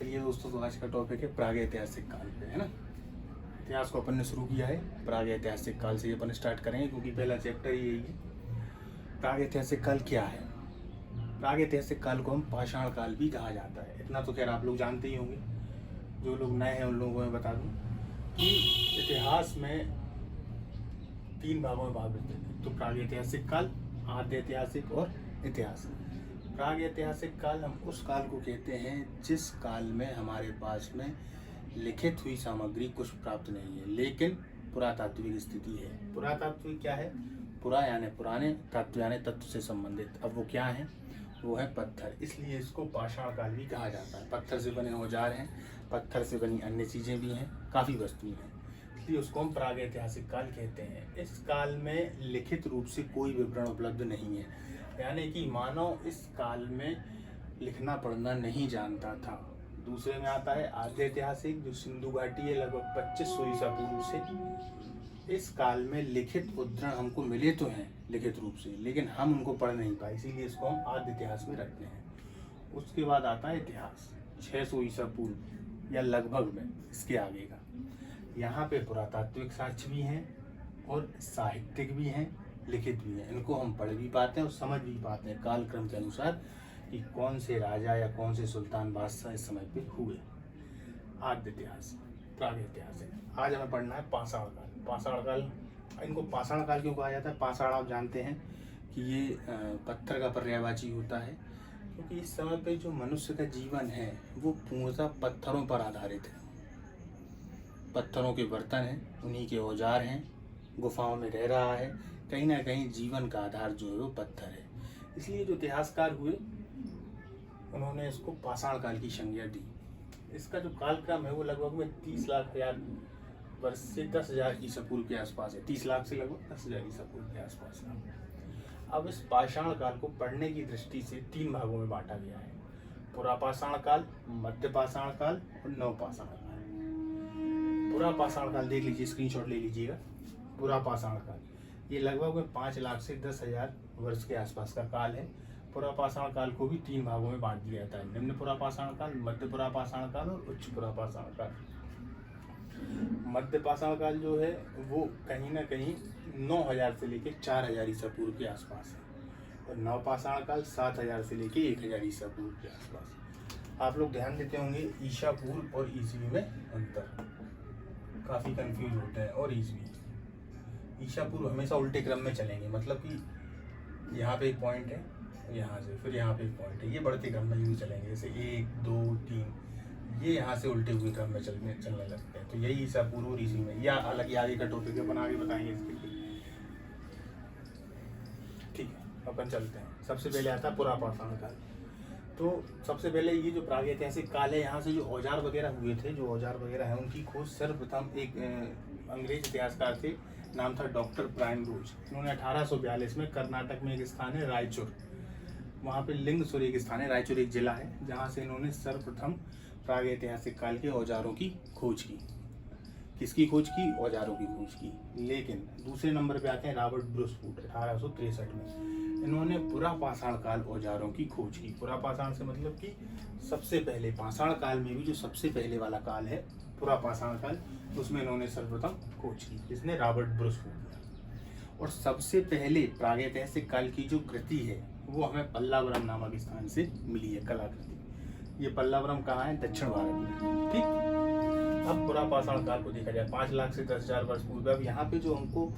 चलिए दोस्तों, तो आज का टॉपिक है प्रागैतिहासिक काल पे, है ना। इतिहास को अपन ने शुरू किया है प्रागैतिहासिक काल से ही अपन स्टार्ट करेंगे, क्योंकि पहला चैप्टर ही यही है। प्रागैतिहासिक काल क्या है? प्रागैतिहासिक काल को हम पाषाण काल भी कहा जाता है। इतना तो खैर आप लोग जानते ही होंगे। जो लोग नए हैं उन लोगों को मैं बता दूं कि इतिहास में 3 भागों में भाग होते हैं। तो प्रागैतिहासिक काल, आद्य ऐतिहासिक और इतिहास। प्रागैतिहासिक काल हम उस काल को कहते हैं जिस काल में हमारे पास में लिखित हुई सामग्री कुछ प्राप्त नहीं है, लेकिन पुरातात्विक स्थिति है। पुरातात्विक क्या है? पुरा यानी पुराने, तत्व यानी तत्व से संबंधित। अब वो क्या है? वो है पत्थर। इसलिए इसको पाषाण काल भी कहा जाता है। पत्थर से बने औजार हैं, पत्थर से बनी अन्य चीज़ें भी हैं, काफ़ी वस्तुएं हैं, इसलिए उसको हम प्रागैतिहासिक काल कहते हैं। इस काल में लिखित रूप से कोई विवरण उपलब्ध नहीं है, यानी कि मानव इस काल में लिखना पढ़ना नहीं जानता था। दूसरे में आता है आद्य ऐतिहासिक, जो सिंधु घाटी है, लगभग 2500 ईसा पूर्व से। इस काल में लिखित उद्धरण हमको मिले तो हैं लिखित रूप से, लेकिन हम उनको पढ़ नहीं पाए, इसीलिए इसको हम आद्य इतिहास में रखते हैं। उसके बाद आता है इतिहास, 600 ईसा पूर्व या लगभग में, इसके आगे का। यहाँ पे पुरातात्विक साक्ष्य भी हैं और साहित्यिक भी हैं, लिखित भी हैं। इनको हम पढ़ भी पाते हैं और समझ भी पाते हैं कालक्रम के अनुसार कि कौन से राजा या कौन से सुल्तान बादशाह इस समय पे हुए। आद्य इतिहास, प्रागैतिहासिक। आज हमें पढ़ना है पाषाण काल। पाषाण काल, इनको पाषाण काल क्यों कहा जाता है? पाषाण आप जानते हैं कि ये पत्थर का पर्यायवाची होता है, क्योंकि इस समय पे जो मनुष्य का जीवन है वो पूर्णतः पत्थरों पर आधारित है। पत्थरों के बर्तन हैं, उन्हीं के औजार हैं, गुफाओं में रह रहा है, कहीं ना कहीं जीवन का आधार जो है वो पत्थर है। इसलिए जो इतिहासकार हुए उन्होंने इसको पाषाण काल की संज्ञा दी। इसका जो कालक्रम है वो लगभग में 30 लाख हजार वर्ष से 10,000 ईसा पूर्व के आसपास है। 30 लाख से लगभग 10,000 ईसा पूर्व के आसपास है। अब इस पाषाण काल को पढ़ने की दृष्टि से 3 भागों में बांटा गया है: पुरापाषाण काल, मध्य पाषाण काल और नवपाषाण काल। पुरापाषाण काल देख लीजिए, स्क्रीनशॉट ले लीजिएगा। पुरापाषाण काल ये लगभग में 5 लाख से 10,000 वर्ष के आसपास का काल है। पुरापाषाण काल को भी 3 भागों में बांट दिया जाता है: निम्न पुरापाषाण काल, मध्य पुरापाषाण काल और उच्च पुरापाषाण काल। मध्य पाषाण काल जो है वो कहीं ना कहीं 9,000 से लेकर 4,000 ईसा पूर्व के आसपास है, और नवपाषाण काल 7,000 से लेकर 1,000 ईसा पूर्व के आसपास। आप लोग ध्यान देते होंगे ईसा पूर्व और ईसवी में अंतर, काफ़ी कंफ्यूज होते हैं। और ईसवी, ईसा पूर्व हमेशा उल्टे क्रम में चलेंगे, मतलब कि यहाँ पे एक पॉइंट है, यहाँ से फिर यहाँ पे एक पॉइंट है, ये बढ़ते क्रम में यूँ चलेंगे, जैसे 1 2 3, ये यहाँ से उल्टे हुए क्रम में चलने लगते हैं। तो यही ईसा पूर्व और ईसवी में, या अलग ही आगे का टॉपिक है, अपन आगे बताएंगे इसके लिए। ठीक है, अपन चलते हैं। सबसे पहले आता है पुरापाषाण काल। तो सबसे पहले ये जो प्रागैतिहासिक काल है, यहाँ से जो औजार वगैरह हुए थे, जो औजार वगैरह हैं, उनकी खोज सर्वप्रथम एक अंग्रेज इतिहासकार थे, नाम था डॉक्टर प्राइम रोज। उन्होंने 1842 में कर्नाटक में एक स्थान है रायचूर, वहाँ पे लिंगसुर एक स्थान है, रायचूर एक जिला है, जहाँ से इन्होंने सर्वप्रथम प्रागैतिहासिक काल के औजारों की खोज की। किसकी खोज की? औजारों की खोज की। लेकिन दूसरे नंबर पे आते हैं रॉबर्ट ब्रूस वुड, 1863 में। इन्होंने पुरापाषाण काल औजारों की खोज की। पुरापाषाण से मतलब कि सबसे पहले, पाषाण काल में भी जो सबसे पहले वाला काल है पुरापाषाण काल, उसमें इन्होंने सर्वप्रथम खोज की, जिसने रॉबर्ट ब्रूस वुड ने। और सबसे पहले प्रागैतिहासिक काल की जो कृति है वो हमें पल्लावरम नामक स्थान से मिली है, कलाकृति। ये पल्लावरम कहाँ है? दक्षिण भारत में। ठीक, अब पुरापाषाण काल को देखा जाए 5 लाख से 10,000 वर्ष पूर्व। अब यहाँ पे जो हमको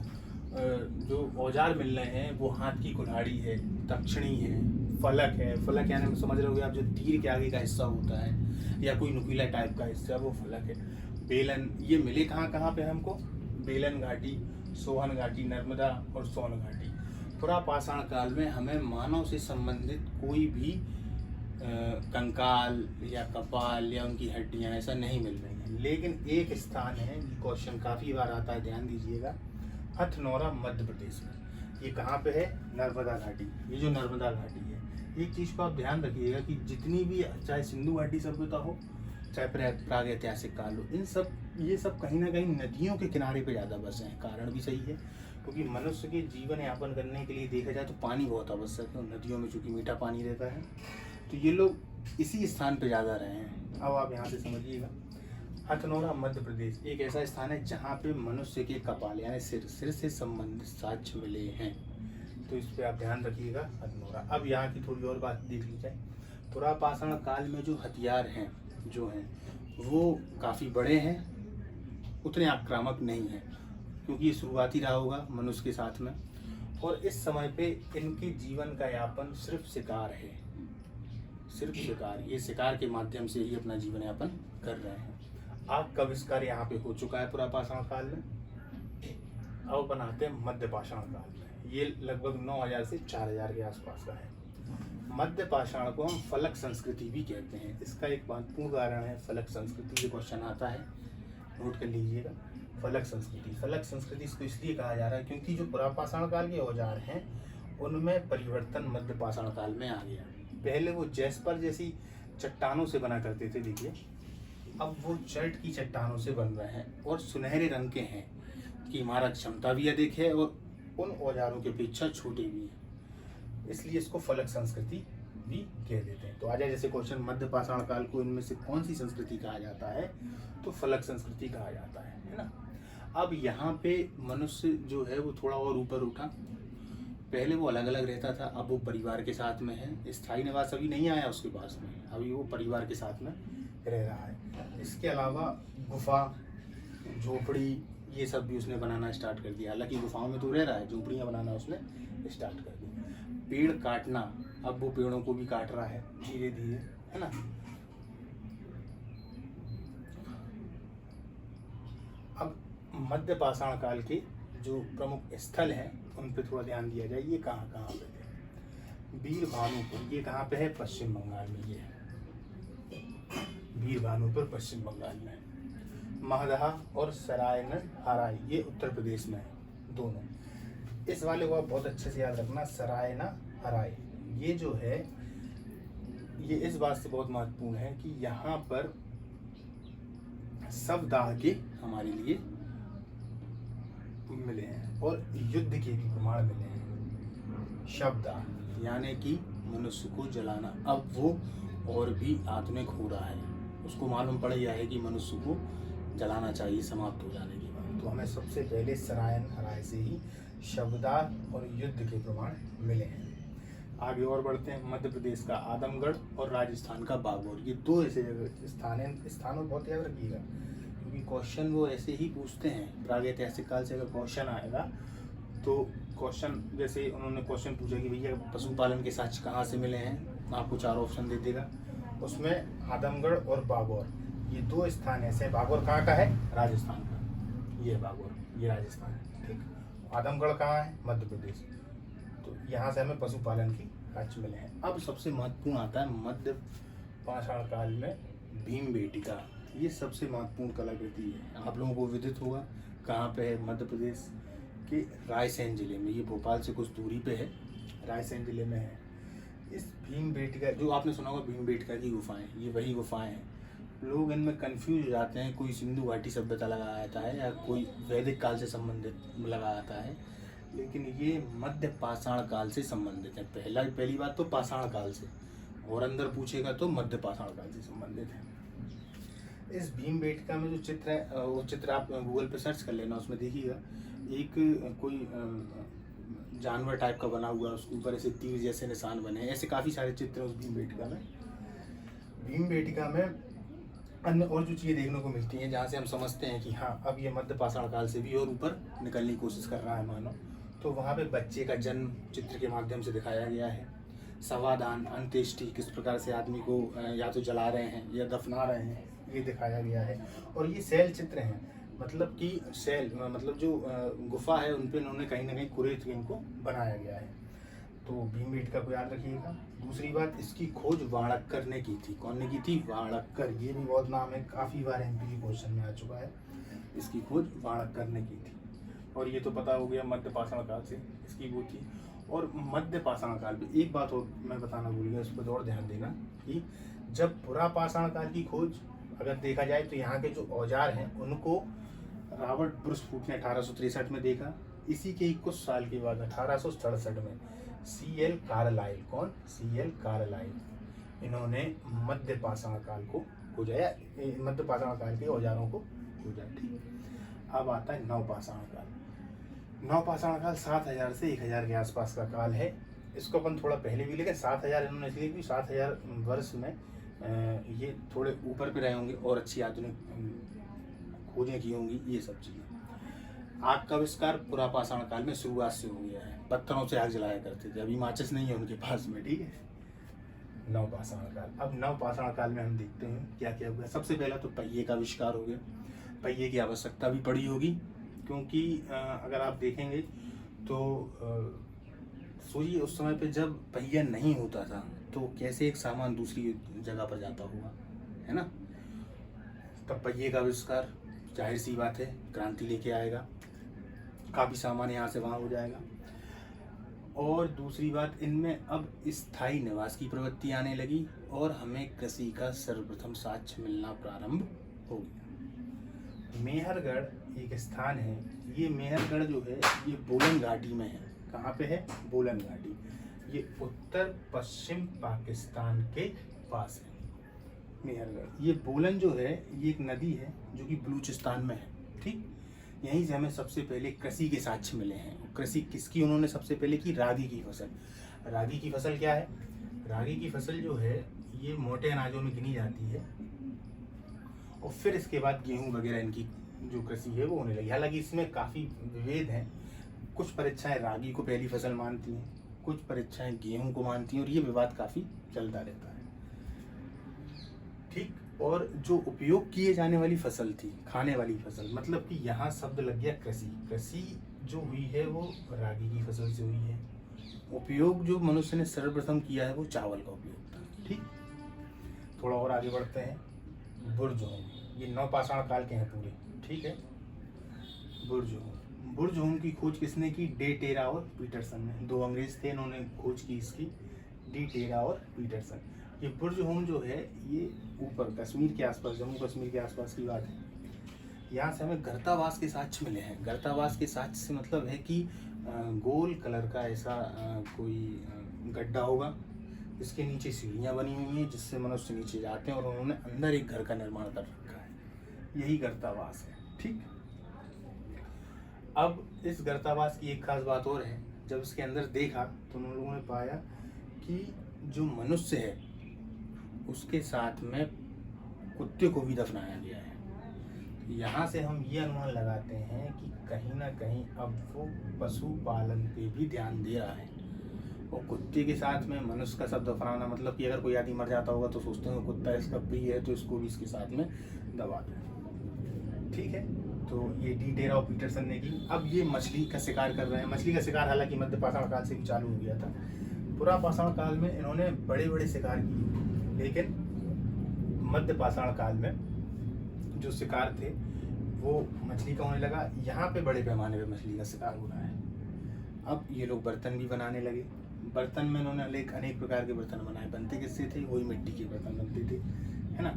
जो औजार मिल रहे हैं वो हाथ की कुल्हाड़ी है, दक्षिणी है, फलक है। फलक यानी समझ रहे होगे आप, जो तीर के आगे का हिस्सा होता है या कोई नुकीला टाइप का हिस्सा, वो फलक है। बेलन, ये मिले कहाँ कहाँ पे हमको? बेलन घाटी, सोहन घाटी, नर्मदा और सोन घाटी। पुरापाषाण काल में हमें मानव से संबंधित कोई भी कंकाल या कपाल या उनकी हड्डियां ऐसा नहीं मिल रही हैं। लेकिन एक स्थान है, क्वेश्चन काफ़ी बार आता है, ध्यान दीजिएगा, हथनौरा मध्य प्रदेश में। ये कहाँ पे है? नर्मदा घाटी। ये जो नर्मदा घाटी है, एक चीज़ को आप ध्यान रखिएगा कि जितनी भी, चाहे सिंधु घाटी सभ्यता हो, चाहे प्रागैतिहासिक काल हो, ये सब कहीं ना कहीं नदियों के किनारे पे ज़्यादा बसे हैं। कारण भी सही है, क्योंकि मनुष्य के जीवन यापन करने के लिए देखा जाए तो पानी बहुत आवश्यक है, और नदियों में चूँकि मीठा पानी रहता है, तो ये लोग इसी स्थान पे ज़्यादा रहे हैं। अब आप यहाँ से समझिएगा, हथनोरा मध्य प्रदेश एक ऐसा स्थान है जहाँ पे मनुष्य के कपाल यानी सिर से संबंधित साक्ष्य मिले हैं। तो इस पे आप ध्यान रखिएगा, हथनोरा। अब यहाँ की थोड़ी और बात देख ली जाए। पुरापाषाण काल में जो हथियार हैं वो काफ़ी बड़े हैं, उतने आक्रामक नहीं हैं, क्योंकि ये शुरुआती रहा होगा मनुष्य के साथ में। और इस समय पे इनके जीवन का यापन सिर्फ शिकार है, सिर्फ शिकार। ये शिकार के माध्यम से ही अपना जीवन यापन कर रहे हैं। आग का आविष्कार यहाँ पे हो चुका है पुरापाषाण काल में। अब बनाते हैं मध्य पाषाण काल में। ये लगभग 9000 से 4000 के आसपास का है। मध्य पाषाण को हम फलक संस्कृति भी कहते हैं। इसका एक महत्वपूर्ण कारण है फलक संस्कृति। ये क्वेश्चन आता है, नोट कर लीजिएगा। फलक संस्कृति इसको इसलिए कहा जा रहा है क्योंकि जो पुरापाषाण काल के औजार हैं उनमें परिवर्तन मध्य पाषाण काल में आ गया। पहले वो जैस्पर जैसी चट्टानों से बना करते थे, देखिए अब वो चर्ट की चट्टानों से बन रहे हैं और सुनहरे रंग के हैं, कि इमारत क्षमता भी अधिक है और उन औजारों की अपेक्षा छोटे भी हैं, इसलिए इसको फलक संस्कृति भी कह देते हैं। तो आ जाए जैसे क्वेश्चन, मध्य पाषाण काल को इनमें से कौन सी संस्कृति कहा जाता है? तो फलक संस्कृति कहा जाता है ना। अब यहाँ पे मनुष्य जो है वो थोड़ा और ऊपर उठा। पहले वो अलग अलग रहता था, अब वो परिवार के साथ में है। स्थायी निवास अभी नहीं आया उसके पास में, अभी वो परिवार के साथ में रह रहा है। इसके अलावा गुफा, झोपड़ी, ये सब भी उसने बनाना स्टार्ट कर दिया। हालांकि गुफाओं में तो रह रहा है, झोपड़ियाँ बनाना उसने स्टार्ट कर दी। पेड़ काटना, अब वो पेड़ों को भी काट रहा है धीरे धीरे, है ना। अब मध्य पाषाण काल के जो प्रमुख स्थल हैं उन पे थोड़ा ध्यान दिया जाए। ये कहाँ कहाँ पे थे? वीरभानुपुर, ये कहाँ पे है? पश्चिम बंगाल में। ये है वीरभानुपुर, पश्चिम बंगाल में। महदहा और सरायन हराई, ये उत्तर प्रदेश में है दोनों। इस वाले को आप बहुत अच्छे से याद रखना, सरायना हराई। ये जो है ये इस बात से बहुत महत्वपूर्ण है कि यहाँ पर शवदाह के हमारे लिए मिले हैं और युद्ध के भी प्रमाण मिले हैं। शवदाह यानी कि मनुष्य को जलाना। अब वो और भी आधुनिक हो रहा है, उसको मालूम पड़ गया है कि मनुष्य को जलाना चाहिए समाप्त हो जाने के बाद। तो हमें सबसे पहले सरायन हराय से ही शवदाह और युद्ध के प्रमाण मिले हैं। आगे और बढ़ते हैं। मध्य प्रदेश का आदमगढ़ और राजस्थान का बागौर, ये दो ऐसे जगह स्थानों बहुत याद रखिएगा, क्योंकि क्वेश्चन वो ऐसे ही पूछते हैं। प्रागैतिहासिक काल से अगर क्वेश्चन आएगा तो क्वेश्चन, जैसे उन्होंने क्वेश्चन पूछा कि भैया पशुपालन के साक्ष्य कहाँ से मिले हैं, आपको 4 ऑप्शन दे देगा। उसमें आदमगढ़ और बागौर, ये 2 स्थान ऐसे हैं। बागौर कहाँ का है? राजस्थान का। ये बागौर, ये राजस्थान है, ठीक। आदमगढ़ कहाँ है? मध्य प्रदेश। तो यहाँ से हमें पशुपालन की साक्ष्य मिले हैं। अब सबसे महत्वपूर्ण आता है मध्य पाषाण काल में भीमबेटिका। ये सबसे महत्वपूर्ण कलाकृति है, आप लोगों को विदित होगा। कहाँ पे है? मध्य प्रदेश के रायसेन जिले में। ये भोपाल से कुछ दूरी पे है, रायसेन जिले में है। इस भीमबेटिका, जो आपने सुना होगा भीमबेटिका की गुफाएं, ये वही गुफाएं हैं। लोग इनमें कंफ्यूज हो जाते हैं, कोई सिंधु घाटी सभ्यता लगा आता है या कोई वैदिक काल से संबंधित लगा आता है, लेकिन ये मध्य पाषाण काल से संबंधित है। पहली बात तो पाषाण काल से, और अंदर पूछेगा तो मध्य पाषाण काल से संबंधित है। इस भीमबेटिका में जो चित्र है, वो चित्र आप गूगल पे सर्च कर लेना, उसमें देखिएगा एक कोई जानवर टाइप का बना हुआ है, उसके ऊपर ऐसे तीर जैसे निशान बने हैं। ऐसे काफ़ी सारे चित्र हैं उस भीमबेटिका में। भीमबेटिका में अन्य और जो चीज़ें देखने को मिलती हैं जहाँ से हम समझते हैं कि हाँ अब ये मध्य पाषाण काल से भी और ऊपर निकलने की कोशिश कर रहा है मानो, तो वहाँ पे बच्चे का जन्म चित्र के माध्यम से दिखाया गया है। सवादान, अंत्येष्टि, किस प्रकार से आदमी को या तो जला रहे हैं या दफना रहे हैं, ये दिखाया गया है। और ये शैल चित्र हैं, मतलब कि शैल मतलब जो गुफा है उन पे इन्होंने कहीं ना कहीं कुरेद के इनको बनाया गया है। तो भीमबेटिका को याद रखिएगा। दूसरी बात, इसकी खोज वाणक्कर ने की थी। कौन ने की थी? वाणक्कर। ये भी बहुत नाम है, काफ़ी बार एमपी क्वेश्चन में आ चुका है। इसकी खोज वाणक्कर ने की थी। और ये तो पता हो गया मध्य पाषाण काल से इसकी वो थी। और मध्य पाषाण काल में एक बात और मैं बताना भूल गया, उस पर और ध्यान देना कि जब पुरापाषाण काल की खोज अगर देखा जाए तो यहाँ के जो औजार हैं उनको रॉबर्ट ब्रूसफूट ने 1863 में देखा। इसी के ही कुछ साल के बाद 1867 में CL कार्लाइल, कौन? CL कार्लाइल, इन्होंने मध्य पाषाण काल को खोजा या मध्य पाषाण काल के औजारों को खोजा। ठीक, अब आता है नवपाषाण काल। नवपाषाण काल 7000 से 1000 के आसपास का काल है। इसको अपन थोड़ा पहले भी, लेकिन 7000 इन्होंने इसलिए कि 7000 वर्ष में ये थोड़े ऊपर पे रहे होंगे और अच्छी आधुनिक खोजें की होंगी, ये सब चीज़ें। आग का आविष्कार पुरापाषाण काल में शुरुआत से हो गया है। पत्थरों से आग जलाया करते थे, अभी माचिस नहीं है उनके पास में। ठीक है, नवपाषाण काल। अब नवपाषाण काल में हम देखते हैं क्या क्या हुआ। सबसे पहला तो पहिए का आविष्कार हो गया। पहिए की आवश्यकता भी पड़ी होगी, क्योंकि अगर आप देखेंगे तो सोचिए उस समय पे जब पहिया नहीं होता था तो कैसे एक सामान दूसरी जगह पर जाता होगा, है ना। तब पहिए का आविष्कार, जाहिर सी बात है, क्रांति लेके आएगा। काफ़ी सामान यहाँ से वहाँ हो जाएगा। और दूसरी बात, इनमें अब स्थायी निवास की प्रवृत्ति आने लगी और हमें कृषि का सर्वप्रथम साक्ष्य मिलना प्रारंभ हो गया। मेहरगढ़ एक स्थान है। ये मेहरगढ़ जो है ये बोलन घाटी में है। कहाँ पे है? बोलन घाटी। ये उत्तर पश्चिम पाकिस्तान के पास है मेहरगढ़। ये बोलन जो है ये एक नदी है जो कि बलूचिस्तान में है। ठीक, यहीं से हमें सबसे पहले कृषि के साक्ष्य मिले हैं। कृषि किसकी उन्होंने सबसे पहले की? रागी की फसल। रागी की फसल क्या है? रागी की फसल जो है ये मोटे अनाजों में गिनी जाती है और फिर इसके बाद गेहूं वगैरह इनकी जो कृषि है वो होने लगी। हालांकि इसमें काफ़ी विभेद हैं। कुछ परीक्षाएं रागी को पहली फसल मानती हैं, कुछ परीक्षाएं गेहूं को मानती हैं, और ये विवाद काफ़ी चलता रहता है। ठीक, और जो उपयोग किए जाने वाली फसल थी, खाने वाली फसल, मतलब कि यहाँ शब्द लग गया कृषि। कृषि जो हुई है वो रागी की फसल से हुई है। उपयोग जो मनुष्य ने सर्वप्रथम किया है वो चावल का उपयोग था। ठीक, थोड़ा और आगे बढ़ते हैं। बुर्जहोम, ये नवपाषाण काल के हैं पूरे। ठीक है, बुर्जहोम। बुर्जहोम की खोज किसने की? डे टेरा और पीटरसन ने। दो अंग्रेज थे, इन्होंने खोज की इसकी, डी टेरा और पीटरसन। ये बुर्जहोम जो है ये ऊपर कश्मीर के आसपास, जम्मू कश्मीर के आसपास की बात है। यहाँ से हमें गर्तावास के साक्ष्य मिले हैं। गर्तावास के साक्ष्य से मतलब है कि गोल कलर का ऐसा कोई गड्ढा होगा, इसके नीचे सीढ़ियाँ बनी हुई हैं जिससे मनुष्य नीचे जाते हैं और उन्होंने अंदर एक घर का निर्माण कर रखा है। यही गर्तावास है। ठीक, अब इस गर्तावास की एक खास बात और है। जब इसके अंदर देखा तो उन लोगों ने पाया कि जो मनुष्य है उसके साथ में कुत्ते को भी दफनाया गया है। यहाँ से हम ये अनुमान लगाते हैं कि कहीं ना कहीं अब वो पशुपालन पे भी ध्यान दे रहा है। और कुत्ते के साथ में मनुष्य का सब दफनाना, मतलब कि अगर कोई आदमी मर जाता होगा तो सोचते हैं कुत्ता इसका प्रिय है तो इसको भी इसके साथ में दबा दें। ठीक है, तो ये डी टेरा और पीटरसन ने की। अब ये मछली का शिकार कर रहे हैं। मछली का शिकार हालांकि मध्य पाषाण काल से भी चालू हो गया था। पूरा पाषाण काल में इन्होंने बड़े बड़े शिकार किए, लेकिन मध्य पाषाण काल में जो शिकार थे वो मछली का होने लगा। यहाँ पे बड़े पैमाने पे मछली का शिकार हो रहा है। अब ये लोग बर्तन भी बनाने लगे। बर्तन में इन्होंने अनेक प्रकार के बर्तन बनाए। बनते किससे थे? वही मिट्टी के बर्तन बनते थे, है ना।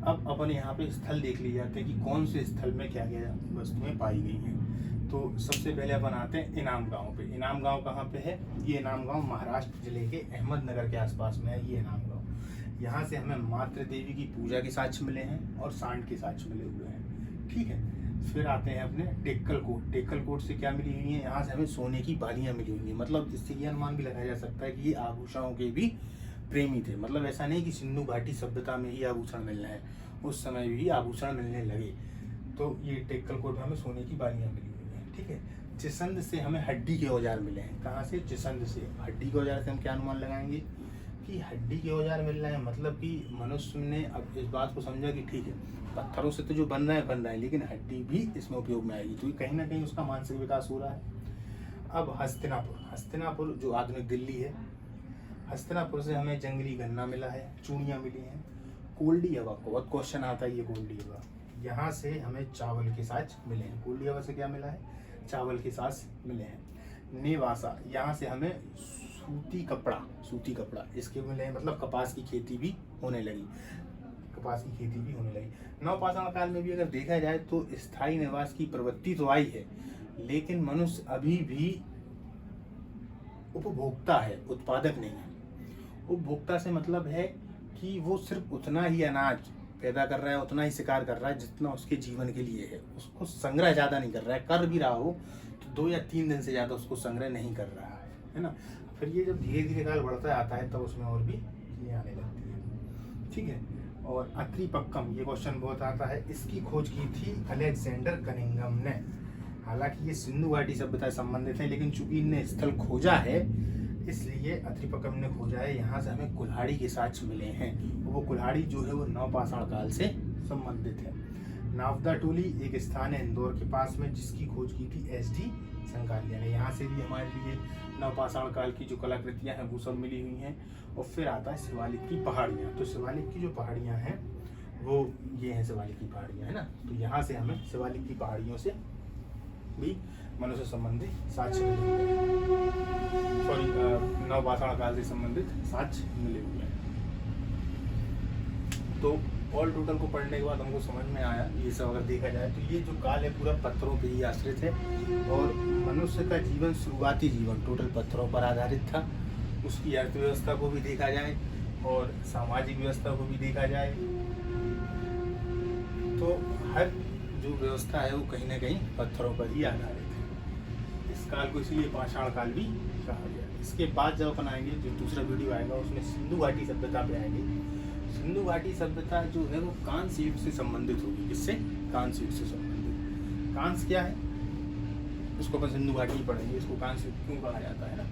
अब अपन यहाँ पे स्थल देख लिए जाते हैं कि कौन से स्थल में क्या क्या वस्तुएं पाई गई हैं। तो सबसे पहले अपन आते हैं इनाम गांव पे। इनाम गांव कहाँ पे है? ये इनाम गांव महाराष्ट्र जिले के अहमदनगर के आसपास में है। ये इनाम गांव, यहाँ से हमें मातृ देवी की पूजा के साक्ष्य मिले हैं और सांड के साक्ष्य मिले हुए हैं। ठीक है, फिर आते हैं अपने टेक्कल कोट। टेक्कल कोट से क्या मिली हुई है? यहाँ से हमें सोने की बालियाँ मिली हुई हैं। मतलब इससे ये अनुमान भी लगाया जा सकता है कि ये आभूषणों के भी प्रेमी थे। मतलब ऐसा नहीं कि सिंधु घाटी सभ्यता में ही आभूषण मिल रहे हैं, उस समय भी आभूषण मिलने लगे। तो ये टेक्कल कोट में हमें सोने की बालियाँ मिली हुई हैं। ठीक है, चिसंद से हमें हड्डी के औजार मिले हैं। कहाँ से? चिसंद से। हड्डी के औजार से हम क्या अनुमान लगाएंगे कि हड्डी के औजार मिल रहे हैं, मतलब कि मनुष्य ने अब इस बात को समझा कि ठीक है, पत्थरों से तो जो बन रहा है लेकिन हड्डी भी इसमें उपयोग में आएगी। तो कहीं ना कहीं उसका मानसिक विकास हो रहा है। अब हस्तिनापुर। हस्तिनापुर जो आधुनिक दिल्ली है, हस्तिनापुर से हमें जंगली गन्ना मिला है, चूड़ियाँ मिली हैं। कोल्डी हवा, बहुत क्वेश्चन आता है ये कोल्डी हवा। यहाँ से हमें चावल के साथ मिले हैं। कोल्डी हवा से क्या मिला है? चावल के साथ मिले हैं। नेवासा, यहाँ से हमें सूती कपड़ा इसके मिले हैं। मतलब कपास की खेती भी होने लगी। नवपाषाण काल में भी अगर देखा जाए तो स्थायी निवास की प्रवृत्ति तो आई है, लेकिन मनुष्य अभी भी उपभोक्ता है, उत्पादक नहीं है। उपभोक्ता से मतलब है कि वो सिर्फ उतना ही अनाज पैदा कर रहा है, उतना ही शिकार कर रहा है जितना उसके जीवन के लिए है। उसको संग्रह ज़्यादा नहीं कर रहा है, कर भी रहा हो तो 2 या 3 दिन से ज़्यादा उसको संग्रह नहीं कर रहा है ना। फिर ये जब धीरे धीरे काल बढ़ता आता है तब उसमें और भी चीज़ें आने लगती हैं, ठीक है। और अत्रिपक्कम, ये क्वेश्चन बहुत आता है, इसकी खोज की थी अलेक्जेंडर कनिंघम ने। हालांकि ये सिंधु घाटी सभ्यता से संबंधित है, लेकिन चूंकि इनने स्थल खोजा है इसलिए अत्रिपक्कम ने खोजा है। यहाँ से हमें कुल्हाड़ी के साक्ष्य मिले हैं, वो कुल्हाड़ी जो है वो नवपाषाण काल से संबंधित है। नावदा टोली एक स्थान है इंदौर के पास में, जिसकी खोज की थी SD संकालिया ने। यहाँ से भी हमारे लिए नवपाषाण काल की जो कलाकृतियाँ हैं वो सब मिली हुई हैं। और फिर आता है शिवालिक की पहाड़ियाँ। तो शिवालिक की जो पहाड़ियाँ हैं वो ये हैं शिवालिक की पहाड़ियाँ, है ना। तो यहाँ से हमें शिवालिक की पहाड़ियों से भी मनुष्य संबंधित साक्ष्य मिले हुए हैं, सॉरी नवपाषाण काल से संबंधित साक्ष्य मिले हुए हैं। तो ऑल टोटल को पढ़ने के बाद हमको समझ में आया ये सब अगर देखा जाए तो ये जो काल है पूरा पत्थरों पे ही आश्रित है। और मनुष्य का जीवन, शुरुआती जीवन टोटल पत्थरों पर आधारित था। उसकी अर्थव्यवस्था को भी देखा जाए और सामाजिक व्यवस्था को भी देखा जाए तो हर जो व्यवस्था है वो कहीं ना कहीं पत्थरों पर ही आधारित है। इस काल को इसलिए पाषाण काल भी कहा गया। इसके बाद जब अपन आएंगे, जो दूसरा वीडियो आएगा उसमें सिंधु घाटी सभ्यता पे आएंगे। सिंधु घाटी सभ्यता जो है वो कांस्य युग से संबंधित होगी। किससे? कांस्य युग से संबंधित। कांस्य क्या है उसको अपन सिंधु घाटी पढ़ेंगे। इसको कांस्य युग क्यों कहा जाता है ना।